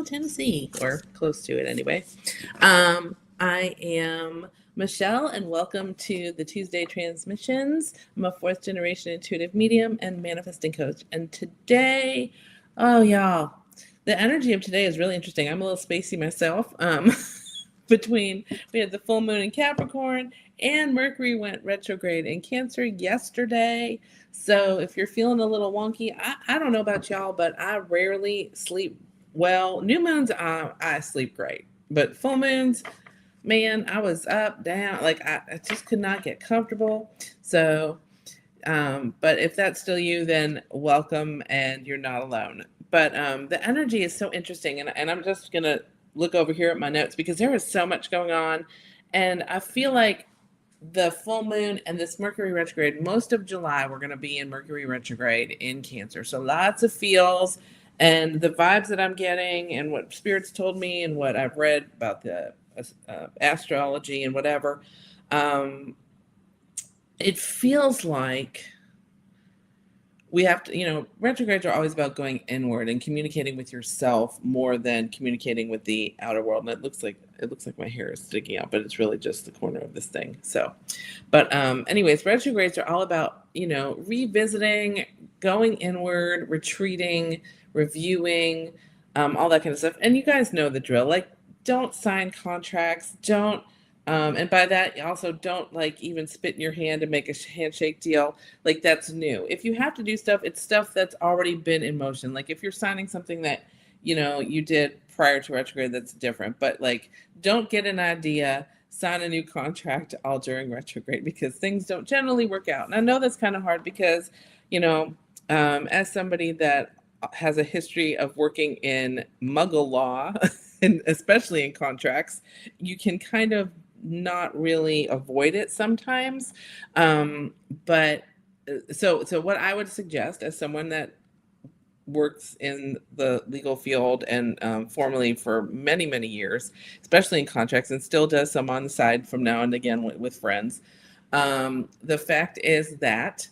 Nashville, Tennessee, or close to it anyway. I am Michelle, and welcome to the Tuesday Transmissions. I'm a fourth generation intuitive medium and manifesting coach. And today, oh, y'all, the energy of today is really interesting. I'm a little spacey myself. We had the full moon in Capricorn, and Mercury went retrograde in Cancer yesterday. So if you're feeling a little wonky, I don't know about y'all, but I rarely sleep well. New moons, I sleep great. But full moons, man, I was up, down, like I just could not get comfortable. So, but if that's still you, then welcome, and you're not alone. But the energy is so interesting, and I'm just going to look over here at my notes because there was so much going on. And I feel like the full moon and this Mercury retrograde, most of July, we're going to be in Mercury retrograde in Cancer. So lots of feels, and the vibes that I'm getting and what spirits told me and what I've read about the astrology and whatever, it feels like we have to, retrogrades are always about going inward and communicating with yourself more than communicating with the outer world. And it looks like my hair is sticking out, but it's really just the corner of this thing. So, but anyways, retrogrades are all about, revisiting, going inward, retreating, reviewing, all that kind of stuff. And you guys know the drill. Like, don't sign contracts. Don't. And by that, also don't even spit in your hand and make a handshake deal. Like, that's new. If you have to do stuff, it's stuff that's already been in motion. Like if you're signing something that, you did prior to retrograde, that's different. But don't get an idea, sign a new contract all during retrograde because things don't generally work out. And I know that's kind of hard because, as somebody that has a history of working in Muggle law, and especially in contracts, you can kind of not really avoid it sometimes. But so what I would suggest as someone that works in the legal field and formally for many, many years, especially in contracts, and still does some on the side from now and again with friends, the fact is that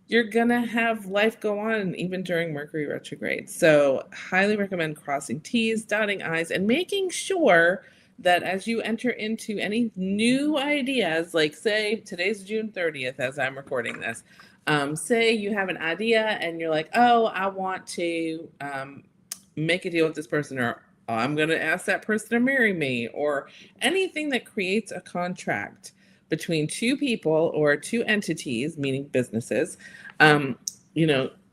you're gonna have life go on even during Mercury retrograde. So highly recommend crossing T's, dotting I's, and making sure that as you enter into any new ideas, like say today's June 30th as I'm recording this, say you have an idea and you're like, oh, I want to make a deal with this person, or oh, I'm going to ask that person to marry me, or anything that creates a contract between two people or two entities, meaning businesses,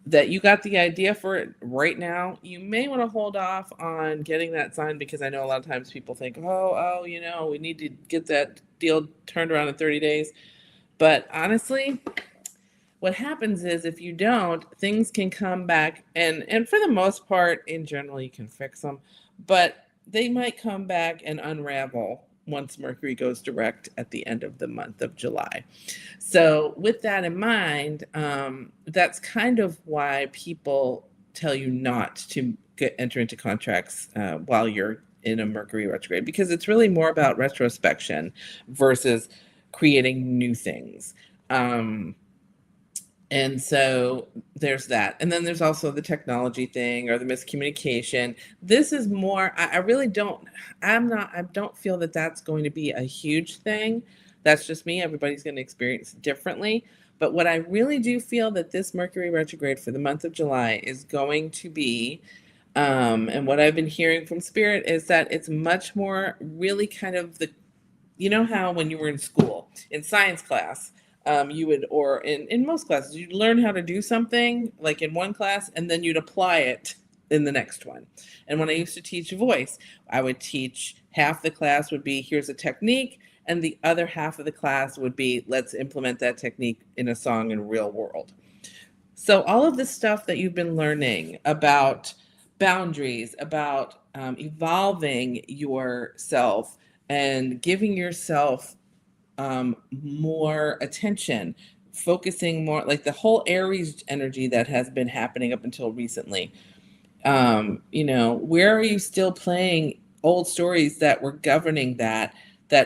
that you got the idea for it right now, you may want to hold off on getting that signed because I know a lot of times people think, oh, we need to get that deal turned around in 30 days. But honestly, what happens is if you don't, things can come back, and for the most part, in general, you can fix them, but they might come back and unravel once Mercury goes direct at the end of the month of July. So with that in mind, that's kind of why people tell you not to enter into contracts while you're in a Mercury retrograde, because it's really more about retrospection versus creating new things. And so there's that. And then there's also the technology thing or the miscommunication. This is more, I don't feel that that's going to be a huge thing. That's just me. Everybody's going to experience it differently. But what I really do feel that this Mercury retrograde for the month of July is going to be, and what I've been hearing from Spirit is that it's much more really kind of how when you were in school, in science class, you would, or in most classes, you'd learn how to do something like in one class and then you'd apply it in the next one. And when I used to teach voice, I would teach half the class would be, here's a technique, and the other half of the class would be, let's implement that technique in a song in real world. So all of this stuff that you've been learning about boundaries, about evolving yourself and giving yourself more attention, focusing more, like the whole Aries energy that has been happening up until recently. Where are you still playing old stories that were governing that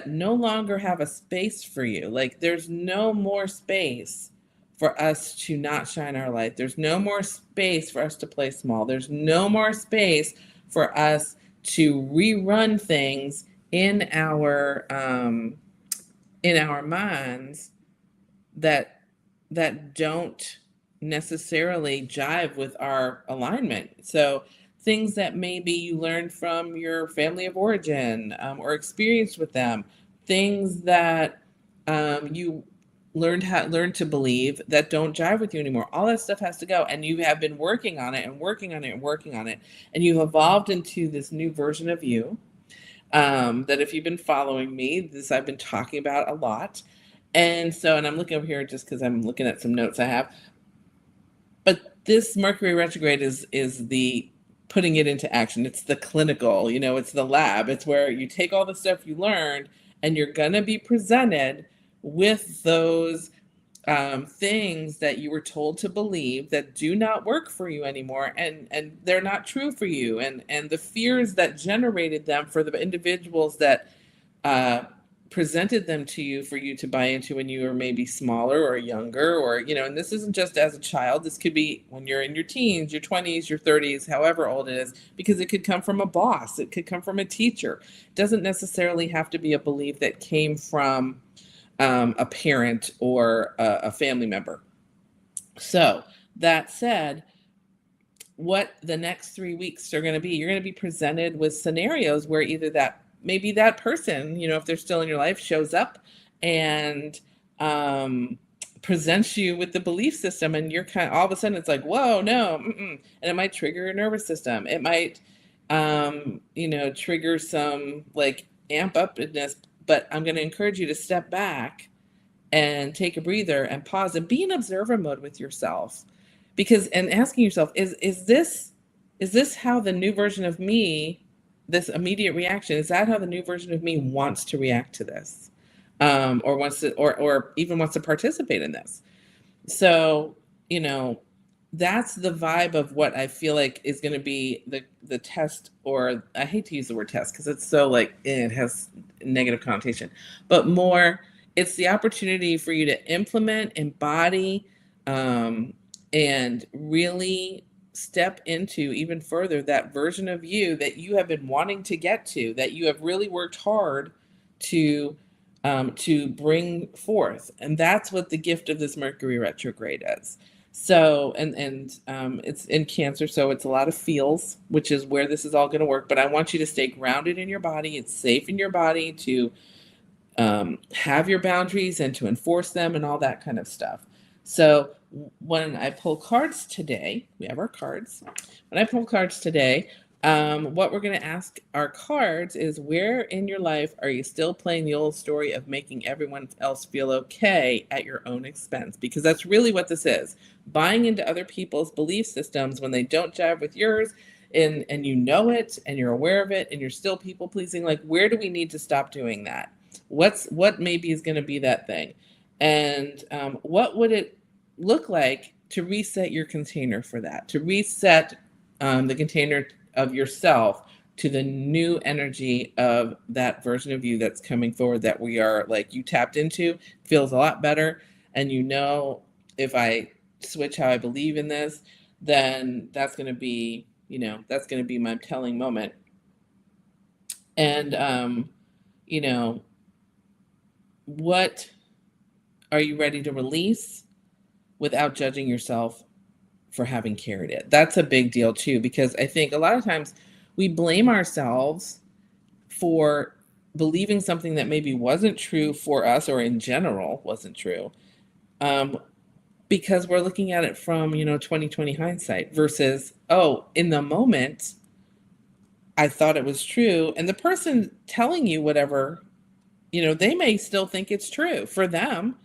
no longer have a space for you? Like there's no more space for us to not shine our light. There's no more space for us to play small. There's no more space for us to rerun things in our minds that don't necessarily jive with our alignment. So things that maybe you learned from your family of origin, or experienced with them, things that you learned to believe that don't jive with you anymore. All that stuff has to go, and you have been working on it and working on it and working on it, and you've evolved into this new version of you, that if you've been following me, this I've been talking about a lot. And so, and I'm looking over here just because I'm looking at some notes I have. But this Mercury retrograde is the putting it into action. It's the clinical, it's the lab. It's where you take all the stuff you learned and you're gonna be presented with those things that you were told to believe that do not work for you anymore, and they're not true for you, and the fears that generated them for the individuals that uh, presented them to you for you to buy into when you were maybe smaller or younger, or and this isn't just as a child, this could be when you're in your teens, your 20s, your 30s, however old it is, because it could come from a boss, it could come from a teacher. It doesn't necessarily have to be a belief that came from a parent or a family member. So that said, what the next 3 weeks are going to be, you're going to be presented with scenarios where either that maybe that person, if they're still in your life, shows up and presents you with the belief system, and you're kind of all of a sudden it's like, whoa, no, and it might trigger your nervous system. It might trigger some like amp upness. But I'm going to encourage you to step back and take a breather and pause and be in observer mode with yourself, because and asking yourself, is this how the new version of me, this immediate reaction, is that how the new version of me wants to react to this, or wants to, or even wants to participate in this? So that's the vibe of what I feel like is going to be the test, or I hate to use the word test because it's so like it has negative connotation, but more it's the opportunity for you to implement, embody, um, and really step into even further that version of you that you have been wanting to get to, that you have really worked hard to bring forth. And that's what the gift of this Mercury retrograde is. So, and it's in Cancer, so it's a lot of feels, which is where this is all going to work. But I want you to stay grounded in your body. It's safe in your body to have your boundaries and to enforce them and all that kind of stuff. So when I pull cards today, we have our cards. When I pull cards today, what we're going to ask our cards is, where in your life are you still playing the old story of making everyone else feel okay at your own expense? Because that's really what this is. Buying into other people's belief systems when they don't jive with yours, and you know it and you're aware of it and you're still people pleasing. Like, where do we need to stop doing that? What maybe is going to be that thing? And what would it look like to reset your container for that, to reset the container of yourself to the new energy of that version of you that's coming forward, that we are like you tapped into, feels a lot better. And if I switch how I believe in this, then that's going to be, that's going to be my telling moment. And, you know, what are you ready to release without judging yourself for having carried it? That's a big deal too, because I think a lot of times we blame ourselves for believing something that maybe wasn't true for us, or in general wasn't true, because we're looking at it from 2020 hindsight versus, oh, in the moment I thought it was true, and the person telling you whatever, they may still think it's true for them,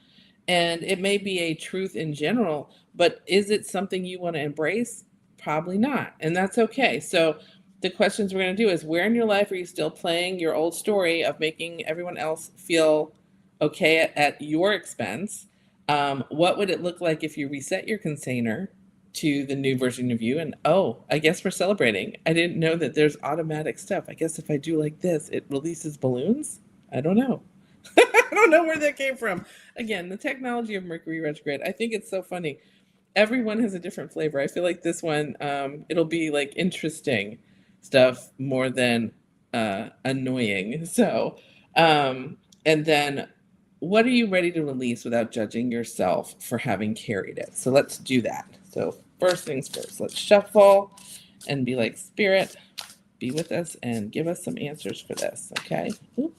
and it may be a truth in general, but is it something you want to embrace? Probably not. And that's okay. So the questions we're going to do is, where in your life are you still playing your old story of making everyone else feel okay at your expense? What would it look like if you reset your container to the new version of you? And oh, I guess we're celebrating. I didn't know that there's automatic stuff. I guess if I do like this, it releases balloons. I don't know. I don't know where that came from. Again, the technology of Mercury retrograde. I think it's so funny. Everyone has a different flavor. I feel like this one, it'll be like interesting stuff more than annoying. So, and then what are you ready to release without judging yourself for having carried it? So let's do that. So first things first, let's shuffle and be like, Spirit, be with us and give us some answers for this, okay? Oop.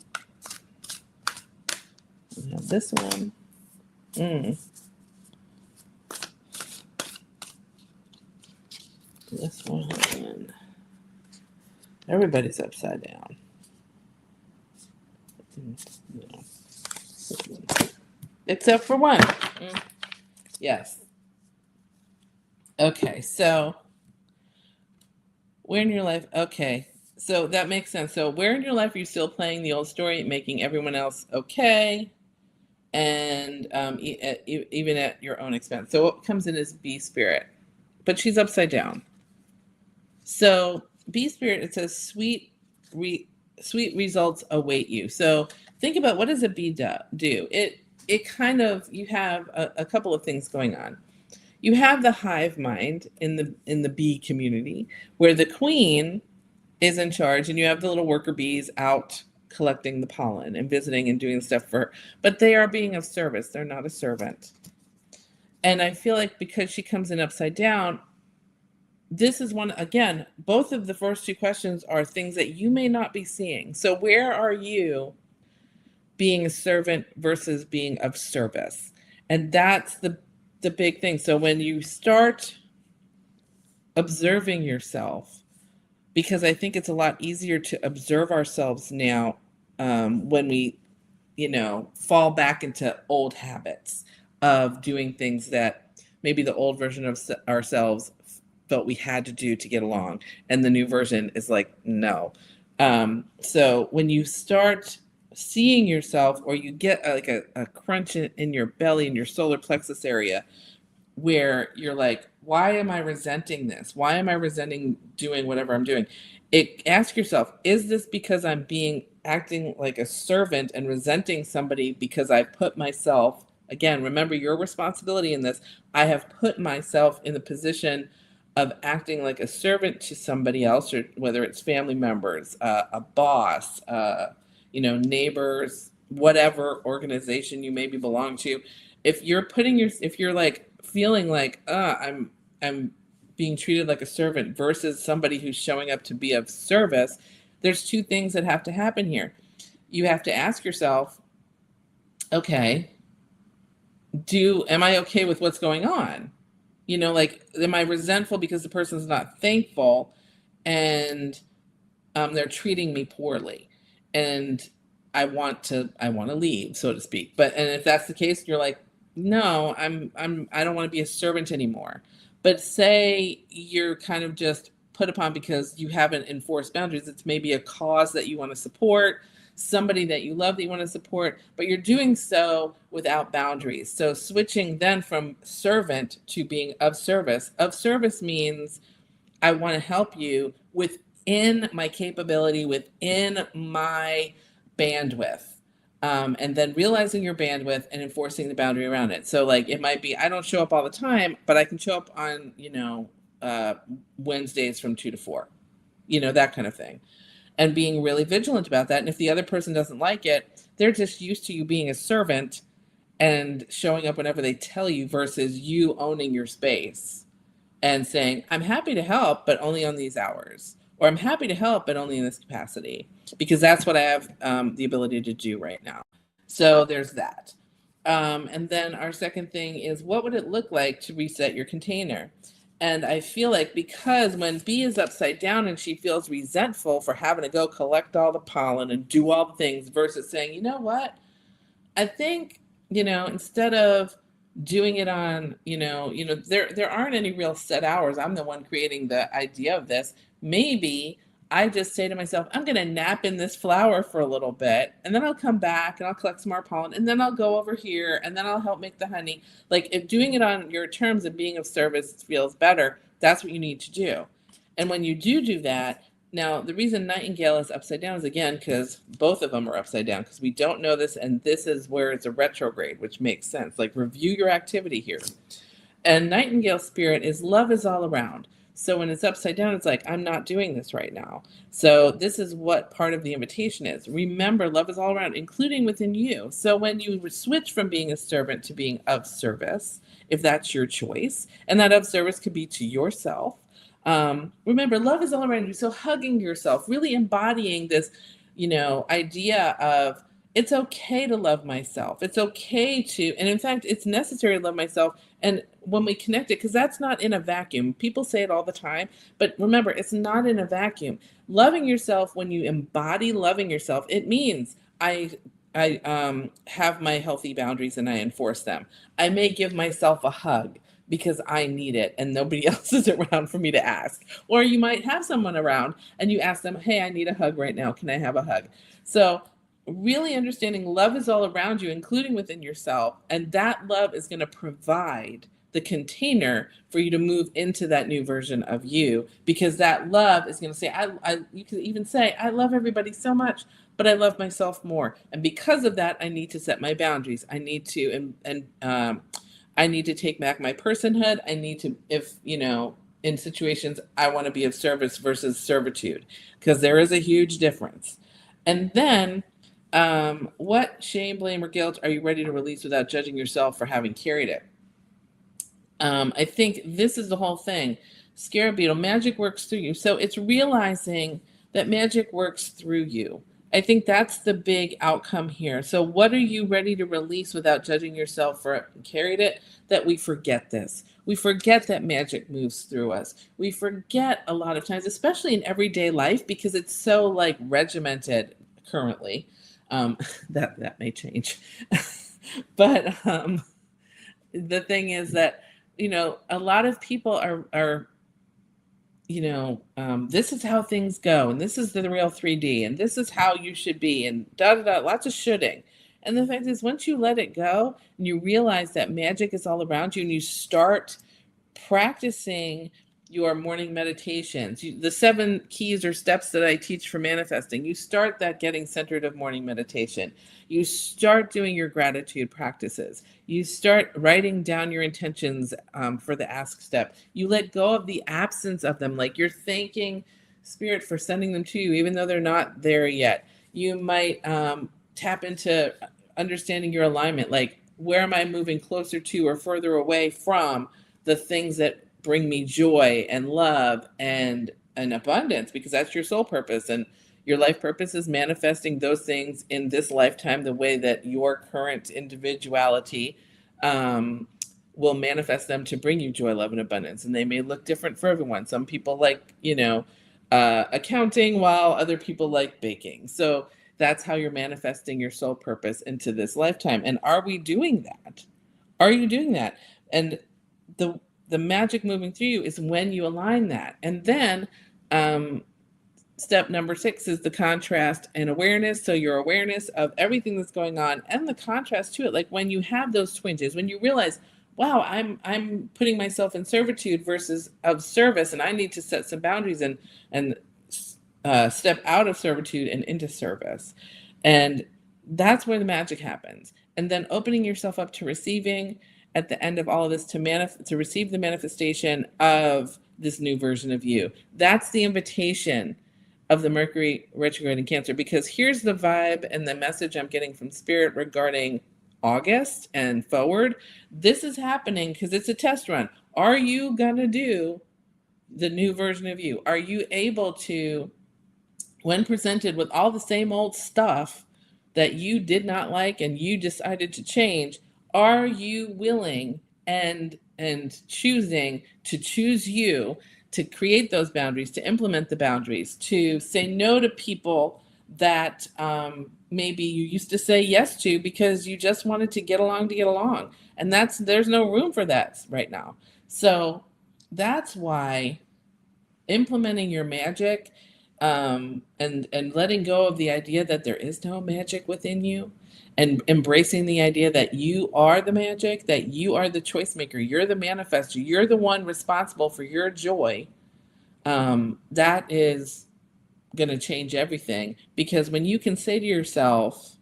We have this one. This one. Everybody's upside down. No. Except for one. Yes. Okay, so where in your life? Okay, so that makes sense. So where in your life are you still playing the old story, making everyone else okay, and even at your own expense? So what comes in is B spirit, but she's upside down. So B spirit, it says sweet results await you. So think about, what does a bee do? It kind of, you have a couple of things going on. You have the hive mind in the bee community, where the queen is in charge, and you have the little worker bees out collecting the pollen and visiting and doing stuff for her. But they are being of service. They're not a servant. And I feel like because she comes in upside down, this is one, again, both of the first two questions are things that you may not be seeing. So where are you being a servant versus being of service? And that's the big thing. So when you start observing yourself, because I think it's a lot easier to observe ourselves now, when we, fall back into old habits of doing things that maybe the old version of ourselves felt we had to do to get along, and the new version is like, no. So when you start seeing yourself, or you get like a crunch in your belly, in your solar plexus area, where you're like, why am I resenting this? Why am I resenting doing whatever I'm doing? Ask yourself, is this because I'm acting like a servant and resenting somebody because I put myself, again, remember your responsibility in this, I have put myself in the position of acting like a servant to somebody else, or whether it's family members, a boss, neighbors, whatever organization you maybe belong to. If you're like feeling like, I'm being treated like a servant versus somebody who's showing up to be of service, there's two things that have to happen here. You have to ask yourself, okay, am I okay with what's going on? Like, am I resentful because the person's not thankful, and they're treating me poorly, and I want to leave, so to speak. And if that's the case, you're like, no, I don't want to be a servant anymore. But say you're kind of just put upon because you haven't enforced boundaries. It's maybe a cause that you want to support, somebody that you love that you want to support, but you're doing so without boundaries. So switching then from servant to being of service. Of service means I want to help you within my capability, within my bandwidth. And then realizing your bandwidth and enforcing the boundary around it. So like, it might be, I don't show up all the time, but I can show up on, Wednesdays from 2 to 4, that kind of thing. And being really vigilant about that. And if the other person doesn't like it, they're just used to you being a servant and showing up whenever they tell you, versus you owning your space and saying, I'm happy to help, but only on these hours. Or I'm happy to help, but only in this capacity, because that's what I have the ability to do right now. So there's that. And then our second thing is, what would it look like to reset your container? And I feel like, because when B is upside down and she feels resentful for having to go collect all the pollen and do all the things, versus saying, you know what, I think, instead of doing it on, there aren't any real set hours. I'm the one creating the idea of this. Maybe I just say to myself, I'm going to nap in this flower for a little bit, and then I'll come back and I'll collect some more pollen, and then I'll go over here and then I'll help make the honey. Like, if doing it on your terms and being of service feels better, that's what you need to do. And when you do that, now, the reason Nightingale is upside down is, again, because both of them are upside down, because we don't know this, and this is where it's a retrograde, which makes sense. Like, review your activity here. And Nightingale spirit is love is all around. So when it's upside down, it's like, I'm not doing this right now. So this is what part of the invitation is. Remember, love is all around, including within you. So when you switch from being a servant to being of service, if that's your choice, and that of service could be to yourself. Remember, love is all around you. So hugging yourself, really embodying this, idea of it's okay to love myself. It's okay to, and in fact, it's necessary to love myself. And when we connect it, because that's not in a vacuum, people say it all the time, but remember, it's not in a vacuum. Loving yourself, when you embody loving yourself, it means I have my healthy boundaries and I enforce them. I may give myself a hug because I need it and nobody else is around for me to ask. Or you might have someone around and you ask them, hey, I need a hug right now. Can I have a hug? So really understanding love is all around you, including within yourself. And that love is going to provide the container for you to move into that new version of you, because that love is going to say, you can even say, I love everybody so much, but I love myself more. And because of that, I need to set my boundaries. I need to, I need to take back my personhood. I need to, if, in situations, I want to be of service versus servitude, because there is a huge difference. And then, what shame, blame, or guilt are you ready to release without judging yourself for having carried it? I think this is the whole thing. Scarab beetle, magic works through you. So it's realizing that magic works through you. I think that's the big outcome here. So what are you ready to release without judging yourself for carried it? That we forget this. We forget that magic moves through us. We forget a lot of times, especially in everyday life, because it's so like regimented currently. That may change. But the thing is that, a lot of people are this is how things go, and this is the real 3D, and this is how you should be, and da da da, lots of shoulding. And the fact is, once you let it go and you realize that magic is all around you, and you start practicing your morning meditations, the 7 keys or steps that I teach for manifesting, you start that getting centered of morning meditation. You start doing your gratitude practices. You start writing down your intentions for the ask step. You let go of the absence of them, like you're thanking Spirit for sending them to you, even though they're not there yet. You might tap into understanding your alignment, like where am I moving closer to or further away from the things that bring me joy and love and abundance, because that's your soul purpose, and your life purpose is manifesting those things in this lifetime the way that your current individuality will manifest them to bring you joy, love, and abundance. And they may look different for everyone. Some people like, accounting, while other people like baking. So that's how you're manifesting your soul purpose into this lifetime. And are we doing that? Are you doing that? And the magic moving through you is when you align that. And then step number 6 is the contrast and awareness. So your awareness of everything that's going on and the contrast to it. Like when you have those twinges, when you realize, wow, I'm putting myself in servitude versus of service, and I need to set some boundaries and step out of servitude and into service. And that's where the magic happens. And then opening yourself up to receiving at the end of all of this, to receive the manifestation of this new version of you. That's the invitation of the Mercury retrograde in Cancer, because here's the vibe and the message I'm getting from Spirit regarding August and forward. This is happening because it's a test run. Are you gonna do the new version of you? Are you able to, when presented with all the same old stuff that you did not like and you decided to change, are you willing and choosing to choose you, to create those boundaries, to implement the boundaries, to say no to people that maybe you used to say yes to because you just wanted to get along to get along? And there's no room for that right now. So that's why implementing your magic, and letting go of the idea that there is no magic within you, and embracing the idea that you are the magic, that you are the choice maker, you're the manifester, you're the one responsible for your joy. That is going to change everything, because when you can say to yourself,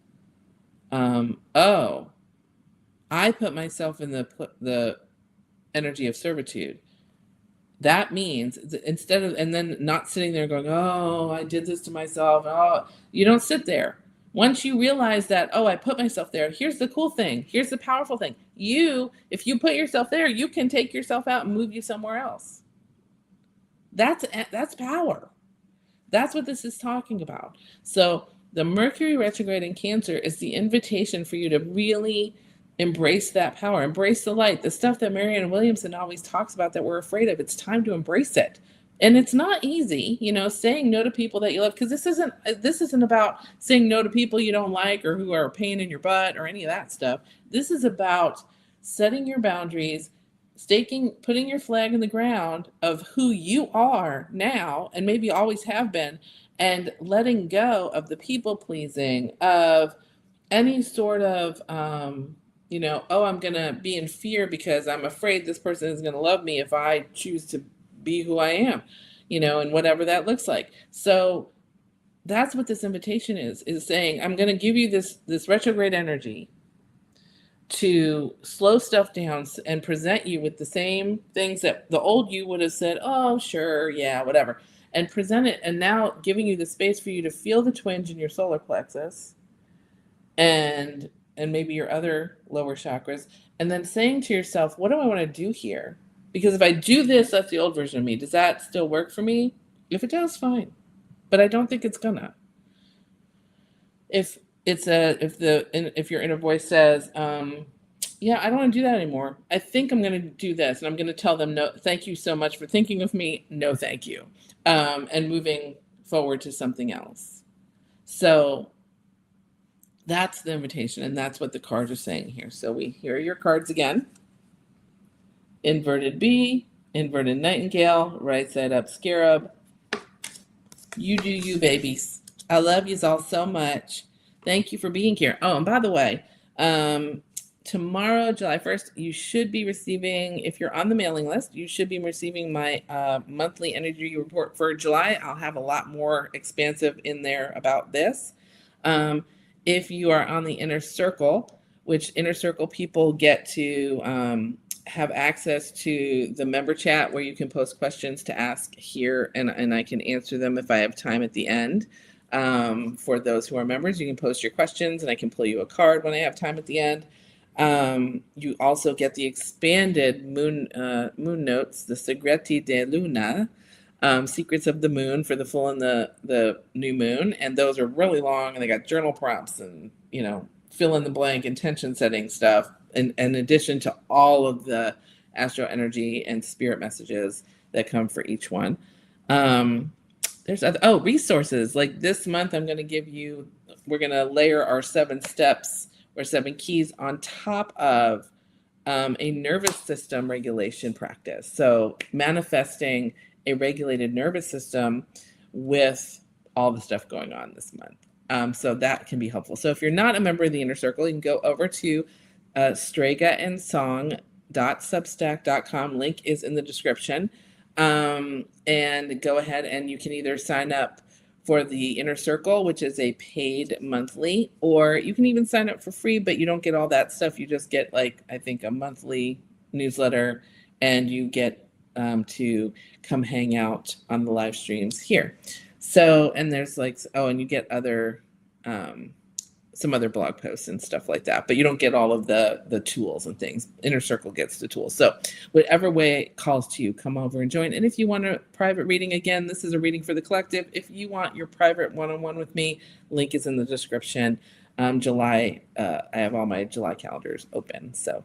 oh, I put myself in the energy of servitude, That means instead of, and then not sitting there going, oh, I did this to myself. Oh, you don't sit there. Once you realize that, oh, I put myself there, here's the cool thing. Here's the powerful thing. If you put yourself there, you can take yourself out and move you somewhere else. That's power. That's what this is talking about. So the Mercury retrograde in Cancer is the invitation for you to really embrace that power, embrace the light, the stuff that Marianne Williamson always talks about that we're afraid of. It's time to embrace it. And it's not easy, saying no to people that you love, because this isn't about saying no to people you don't like or who are a pain in your butt or any of that stuff. This is about setting your boundaries, putting your flag in the ground of who you are now and maybe always have been, and letting go of the people pleasing, of any sort of oh, I'm gonna be in fear because I'm afraid this person is gonna love me if I choose to be who I am, and whatever that looks like. So that's what this invitation is saying, I'm gonna give you this retrograde energy to slow stuff down and present you with the same things that the old you would have said, oh, sure, yeah, whatever, and present it, and now giving you the space for you to feel the twinge in your solar plexus and maybe your other lower chakras, and then saying to yourself, what do I want to do here? Because if I do this, that's the old version of me. Does that still work for me? If it does, fine, but I don't think it's gonna. If your inner voice says, yeah, I don't want to do that anymore, I think I'm going to do this, and I'm going to tell them, no, thank you so much for thinking of me, no thank you, and moving forward to something else. So that's the invitation, and that's what the cards are saying here. So here are your cards again. Inverted bee, inverted nightingale, right side up scarab. You do you, babies. I love you all so much. Thank you for being here. Oh, and by the way, tomorrow, July 1st, you should be receiving, if you're on the mailing list, you should be receiving my monthly energy report for July. I'll have a lot more expansive in there about this. If you are on the inner circle, which inner circle people get to have access to the member chat where you can post questions to ask here, and I can answer them if I have time at the end. For those who are members, you can post your questions and I can pull you a card when I have time at the end. You also get the expanded moon notes, the Segreti de Luna, secrets of the moon for the full and the new moon, and those are really long, and they got journal prompts and fill in the blank intention setting stuff, in addition to all of the astro energy and spirit messages that come for each one. There's resources. Like this month, we're going to layer our 7 steps or 7 keys on top of a nervous system regulation practice. So manifesting a regulated nervous system with all the stuff going on this month. So that can be helpful. So if you're not a member of the Inner Circle, you can go over to Strega and Song .substack.com. Link is in the description. And go ahead and you can either sign up for the Inner Circle, which is a paid monthly, or you can even sign up for free, but you don't get all that stuff. You just get, like, I think a monthly newsletter, and you get to come hang out on the live streams here. So, and there's and you get other some other blog posts and stuff like that, but you don't get all of the tools and things. Inner Circle gets the tools. So whatever way it calls to you, come over and join. And if you want a private reading, again, this is a reading for the collective. If you want your private one-on-one with me, link is in the description. July, I have all my July calendars open. So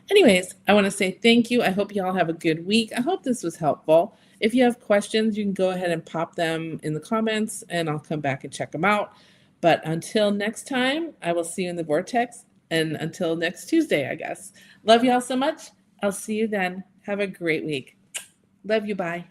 anyways, I want to say thank you. I hope you all have a good week. I hope this was helpful. If you have questions, you can go ahead and pop them in the comments, and I'll come back and check them out. But until next time, I will see you in the vortex. And until next Tuesday, I guess. Love you all so much. I'll see you then. Have a great week. Love you. Bye.